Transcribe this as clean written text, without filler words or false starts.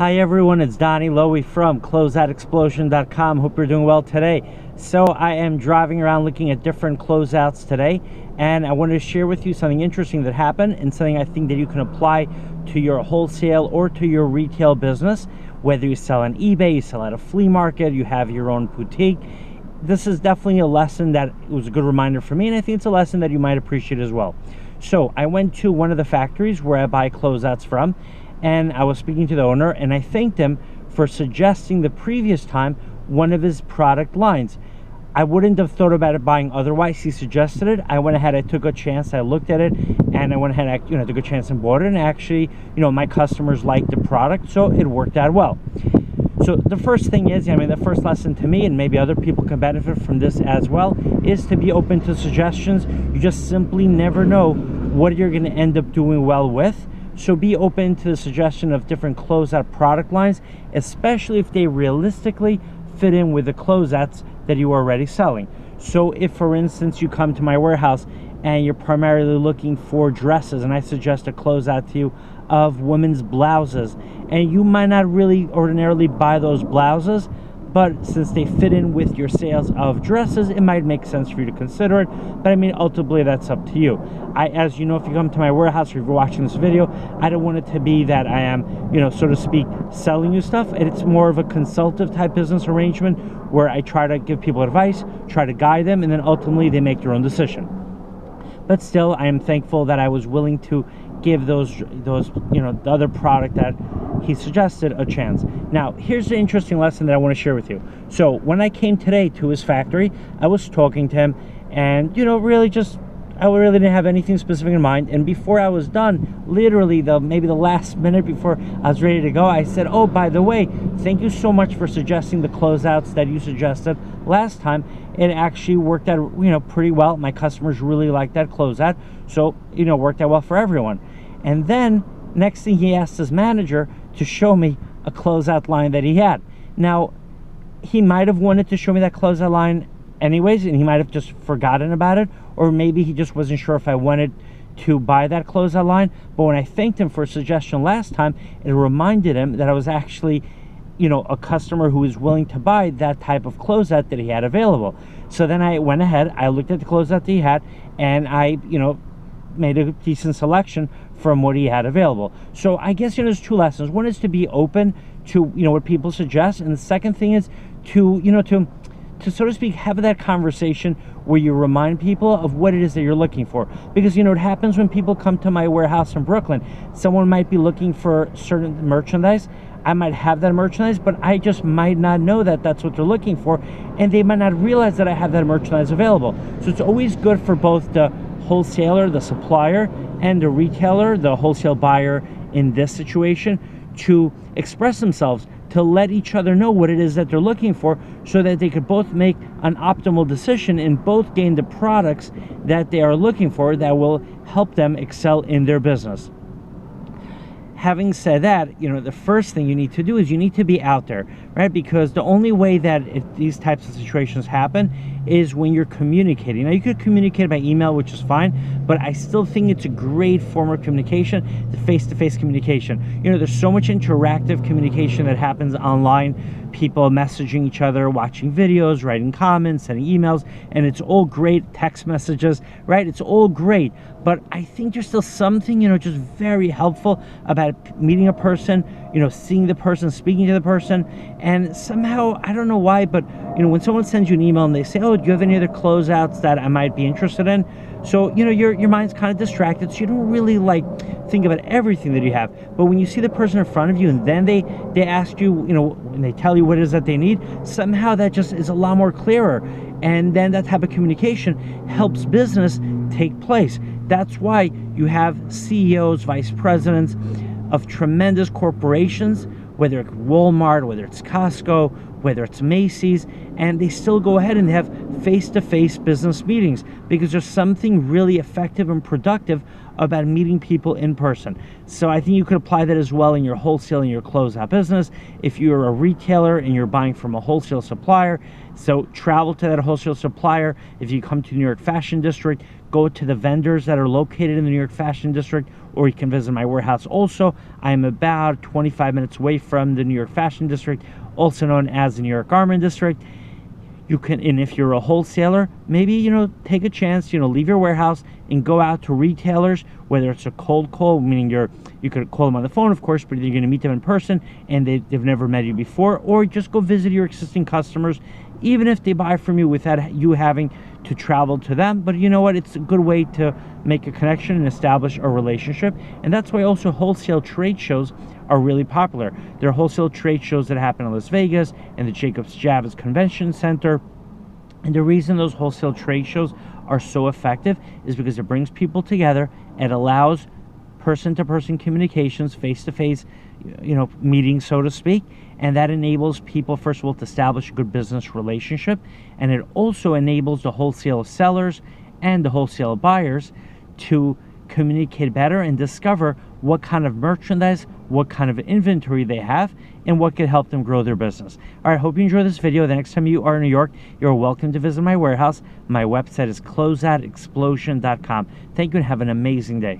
Hi everyone, it's Donnie Lowy from Closeoutexplosion.com. Hope you're doing well today. So I am driving around looking at different closeouts today, and I wanted to share with you something interesting that happened and something I think that you can apply to your wholesale or to your retail business. Whether you sell on eBay, you sell at a flea market, you have your own boutique. This is definitely a lesson that was a good reminder for me, and I think it's a lesson that you might appreciate as well. So I went to one of the factories where I buy closeouts from, and I was speaking to the owner, and I thanked him for suggesting the previous time one of his product lines. I wouldn't have thought about it buying otherwise. He suggested it. I went ahead, I took a chance, I looked at it, and I went ahead, took a chance and bought it. And actually, my customers liked the product, so it worked out well. So the first thing is, the first lesson to me, and maybe other people can benefit from this as well, is to be open to suggestions. You just simply never know what you're going to end up doing well with. So be open to the suggestion of different closeout product lines, especially if they realistically fit in with the closeouts that you are already selling. So if, for instance, you come to my warehouse and you're primarily looking for dresses, and I suggest a closeout to you of women's blouses, and you might not really ordinarily buy those blouses, but since they fit in with your sales of dresses, it might make sense for you to consider it. But ultimately that's up to you. As you know, if you come to my warehouse or if you're watching this video, I don't want it to be that I am, so to speak, selling you stuff. And it's more of a consultative type business arrangement where I try to give people advice, try to guide them, and then ultimately they make their own decision. But still, I am thankful that I was willing to give those the other product that he suggested a chance. Now, here's the interesting lesson that I want to share with you. So when I came today to his factory, I was talking to him, and I really didn't have anything specific in mind. And before I was done, literally maybe the last minute before I was ready to go, I said, oh, by the way, thank you so much for suggesting the closeouts that you suggested last time. It actually worked out pretty well. My customers really liked that closeout, so worked out well for everyone. And then next thing, he asked his manager to show me a closeout line that he had. Now, he might have wanted to show me that closeout line anyways, and he might have just forgotten about it, or maybe he just wasn't sure if I wanted to buy that closeout line. But when I thanked him for a suggestion last time, it reminded him that I was actually a customer who was willing to buy that type of closeout that he had available. So then I went ahead, I looked at the closeout that he had, and I made a decent selection from what he had available. So I guess there's two lessons. One is to be open to what people suggest, and the second thing is to to so to speak have that conversation where you remind people of what it is that you're looking for. Because it happens when people come to my warehouse in Brooklyn. Someone might be looking for certain merchandise. I might have that merchandise, but I just might not know that that's what they're looking for, and they might not realize that I have that merchandise available. So it's always good for both the wholesaler, the supplier, and the retailer, the wholesale buyer in this situation, to express themselves, to let each other know what it is that they're looking for, so that they could both make an optimal decision and both gain the products that they are looking for that will help them excel in their business. Having said that, the first thing you need to do is you need to be out there, right? Because the only way that these types of situations happen is when you're communicating. Now, you could communicate by email, which is fine, but I still think it's a great form of communication, the face-to-face communication. There's so much interactive communication that happens online, people messaging each other, watching videos, writing comments, sending emails, and it's all great, text messages, right? It's all great, but I think there's still something, just very helpful about meeting a person, seeing the person, speaking to the person, and somehow, I don't know why, but, when someone sends you an email and they say, oh, do you have any other closeouts that I might be interested in? So, your mind's kind of distracted, so you don't really, think about everything that you have. But when you see the person in front of you and then they ask you, and they tell you what it is that they need, somehow that just is a lot more clearer. And then that type of communication helps business take place. That's why you have CEOs, vice presidents of tremendous corporations, whether it's Walmart, whether it's Costco, whether it's Macy's, and they still go ahead and have face-to-face business meetings because there's something really effective and productive about meeting people in person. So I think you could apply that as well in your wholesale and your closeout business. If you're a retailer and you're buying from a wholesale supplier, so travel to that wholesale supplier. If you come to New York Fashion District, go to the vendors that are located in the New York Fashion District, or you can visit my warehouse also. I am about 25 minutes away from the New York Fashion District, also known as the New York Garment District. You can, and if you're a wholesaler, maybe, take a chance, leave your warehouse and go out to retailers, whether it's a cold call, meaning you could call them on the phone, of course, but you're going to meet them in person and they've never met you before, or just go visit your existing customers, even if they buy from you without you having to travel to them. But you know what? It's a good way to make a connection and establish a relationship. And that's why also wholesale trade shows are really popular. There are wholesale trade shows that happen in Las Vegas and the Jacobs Javits Convention Center. And the reason those wholesale trade shows are so effective is because it brings people together. It allows person-to-person communications, face-to-face, meetings, so to speak. And that enables people, first of all, to establish a good business relationship. And it also enables the wholesale sellers and the wholesale buyers to communicate better and discover what kind of merchandise, what kind of inventory they have, and what could help them grow their business. All right, hope you enjoy this video. The next time you are in New York, you're welcome to visit my warehouse. My website is closeoutexplosion.com. Thank you and have an amazing day.